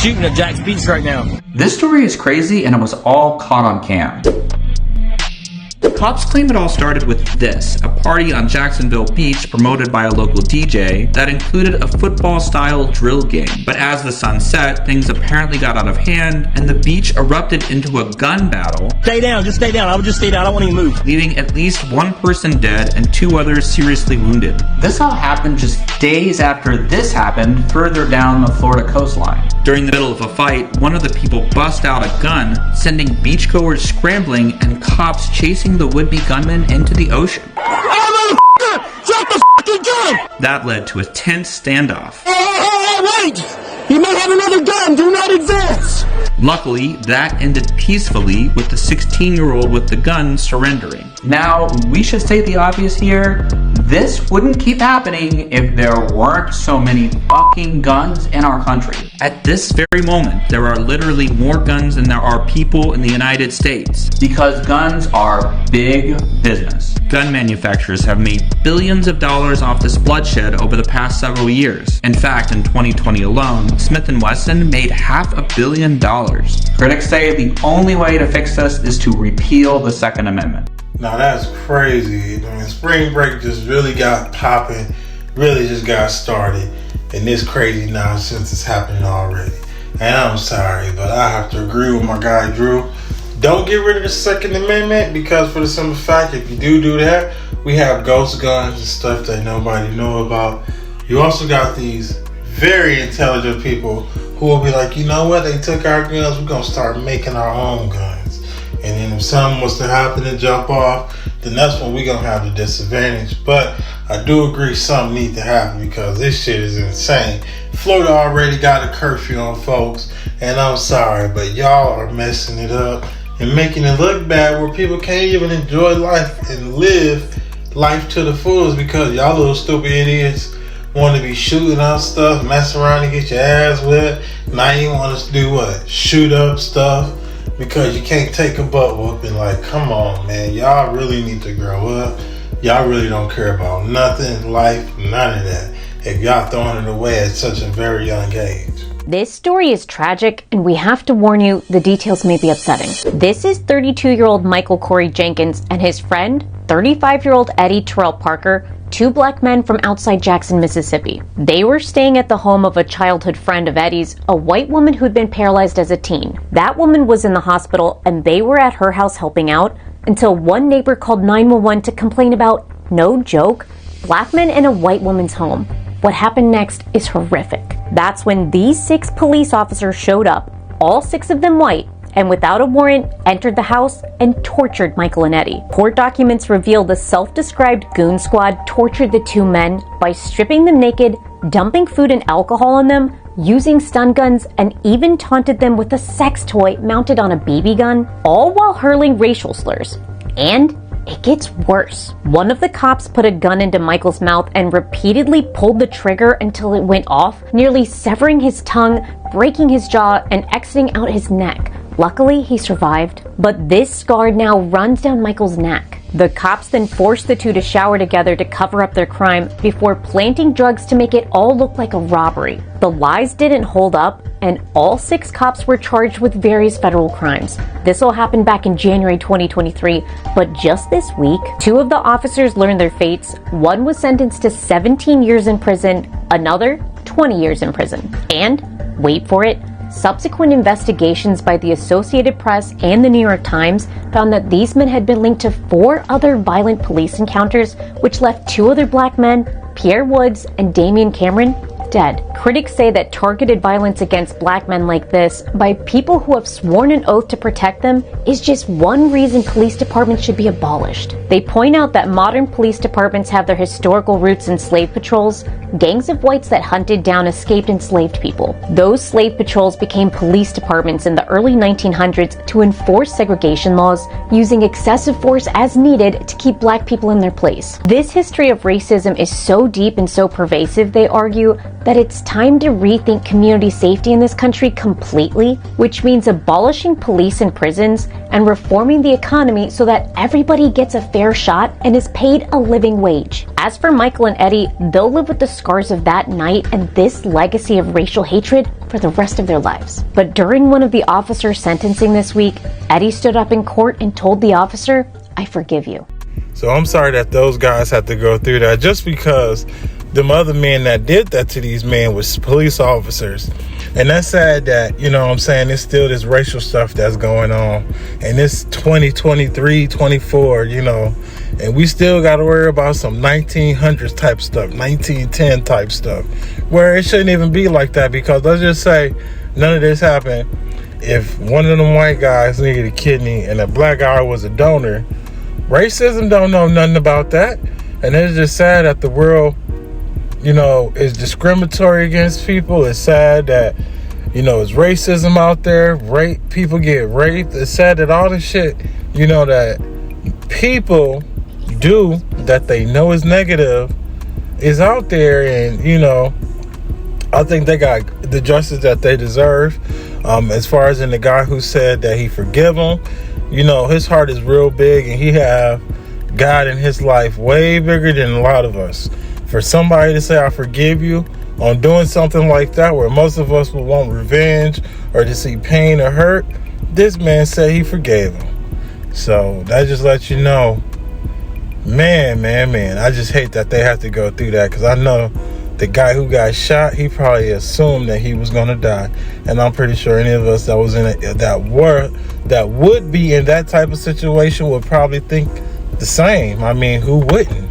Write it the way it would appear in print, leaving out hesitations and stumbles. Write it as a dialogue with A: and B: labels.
A: shooting at Jack's Beach right now.
B: This story is crazy and it was all caught on cam. Cops claim it all started with this, a party on Jacksonville Beach promoted by a local DJ that included a football-style drill game. But as the sun set, things apparently got out of hand and the beach erupted into a gun battle.
A: Stay down, just stay down. I would just stay down. I don't want to move.
B: Leaving at least one person dead and 2 others seriously wounded. This all happened just days after this happened further down the Florida coastline. During the middle of a fight, one of the people bust out a gun, sending beachgoers scrambling and cops chasing the would-be gunman into the ocean.
A: Hey, motherfucker! Drop the fucking gun!
B: That led to a tense standoff.
A: Hey, wait! He may have another gun! Do not advance!
B: Luckily, that ended peacefully with the 16-year-old with the gun surrendering. Now, we should state the obvious here. This wouldn't keep happening if there weren't so many fucking guns in our country. At this very moment, there are literally more guns than there are people in the United States. Because guns are big business. Gun manufacturers have made billions of dollars off this bloodshed over the past several years. In fact, in 2020 alone, Smith & Wesson made $500 million. Critics say the only way to fix this is to repeal the Second Amendment.
C: Now that's crazy. I mean, spring break just really got popping, really just got started, and this crazy nonsense is happening already. And I'm sorry, but I have to agree with my guy Drew. Don't get rid of the Second Amendment, because for the simple fact, if you do that, we have ghost guns and stuff that nobody know about. You also got these very intelligent people who will be like, you know what, they took our guns, we're going to start making our own guns. And then if something was to happen and jump off, then that's when we're going to have the disadvantage. But I do agree something needs to happen, because this shit is insane. Florida already got a curfew on folks, and I'm sorry, but y'all are messing it up and making it look bad where people can't even enjoy life and live life to the fullest, because y'all little stupid idiots want to be shooting up stuff, mess around and get your ass whipped. Now you want us to do what? Shoot up stuff because you can't take a butt whooping. Like, come on, man. Y'all really need to grow up. Y'all really don't care about nothing, life, none of that, if y'all throwing it away at such a very young age.
D: This story is tragic, and we have to warn you, the details may be upsetting. This is 32-year-old Michael Corey Jenkins and his friend, 35-year-old Eddie Terrell Parker, 2 black men from outside Jackson, Mississippi. They were staying at the home of a childhood friend of Eddie's, a white woman who'd been paralyzed as a teen. That woman was in the hospital, and they were at her house helping out until one neighbor called 911 to complain about, no joke, black men in a white woman's home. What happened next is horrific. That's when these 6 police officers showed up, all 6 of them white, and without a warrant, entered the house and tortured Michael and Eddie. Court documents reveal the self-described goon squad tortured the 2 men by stripping them naked, dumping food and alcohol on them, using stun guns, and even taunted them with a sex toy mounted on a BB gun, all while hurling racial slurs. And it gets worse. One of the cops put a gun into Michael's mouth and repeatedly pulled the trigger until it went off, nearly severing his tongue, breaking his jaw, and exiting out his neck. Luckily, he survived, but this scar now runs down Michael's neck. The cops then forced the 2 to shower together to cover up their crime before planting drugs to make it all look like a robbery. The lies didn't hold up, and all 6 cops were charged with various federal crimes. This all happened back in January 2023, but just this week, 2 of the officers learned their fates. One was sentenced to 17 years in prison, another 20 years in prison. And, wait for it, subsequent investigations by the Associated Press and the New York Times found that these men had been linked to 4 other violent police encounters, which left 2 other black men, Pierre Woods and Damian Cameron, dead. Critics say that targeted violence against black men like this by people who have sworn an oath to protect them is just one reason police departments should be abolished. They point out that modern police departments have their historical roots in slave patrols, gangs of whites that hunted down escaped enslaved people. Those slave patrols became police departments in the early 1900s to enforce segregation laws, using excessive force as needed to keep black people in their place. This history of racism is so deep and so pervasive, they argue, that it's time to rethink community safety in this country completely, which means abolishing police and prisons and reforming the economy so that everybody gets a fair shot and is paid a living wage. As for Michael and Eddie, they'll live with the scars of that night and this legacy of racial hatred for the rest of their lives. But during one of the officer's sentencing this week, Eddie stood up in court and told the officer, "I forgive you."
C: So I'm sorry that those guys had to go through that, just because them other men that did that to these men was police officers. And that's sad that, you know what I'm saying, there's still this racial stuff that's going on. And it's 2023, 24, you know, and we still got to worry about some 1900s type stuff, 1910 type stuff, where it shouldn't even be like that. Because let's just say none of this happened. If one of them white guys needed a kidney and a black guy was a donor, racism don't know nothing about that. And it's just sad that the world, you know, is discriminatory against people. It's sad that, you know, it's racism out there. People get raped. It's sad that all the shit, you know, that people do that they know is negative is out there. And, you know, I think they got the justice that they deserve. As far as in the guy who said that he forgive him, you know, his heart is real big and he have God in his life way bigger than a lot of us. For somebody to say, "I forgive you," on doing something like that, where most of us would want revenge or to see pain or hurt, this man said he forgave him. So that just lets you know, man, I just hate that they have to go through that, because I know the guy who got shot, he probably assumed that he was going to die. And I'm pretty sure any of us that was in it, that would be in that type of situation would probably think the same. I mean, who wouldn't?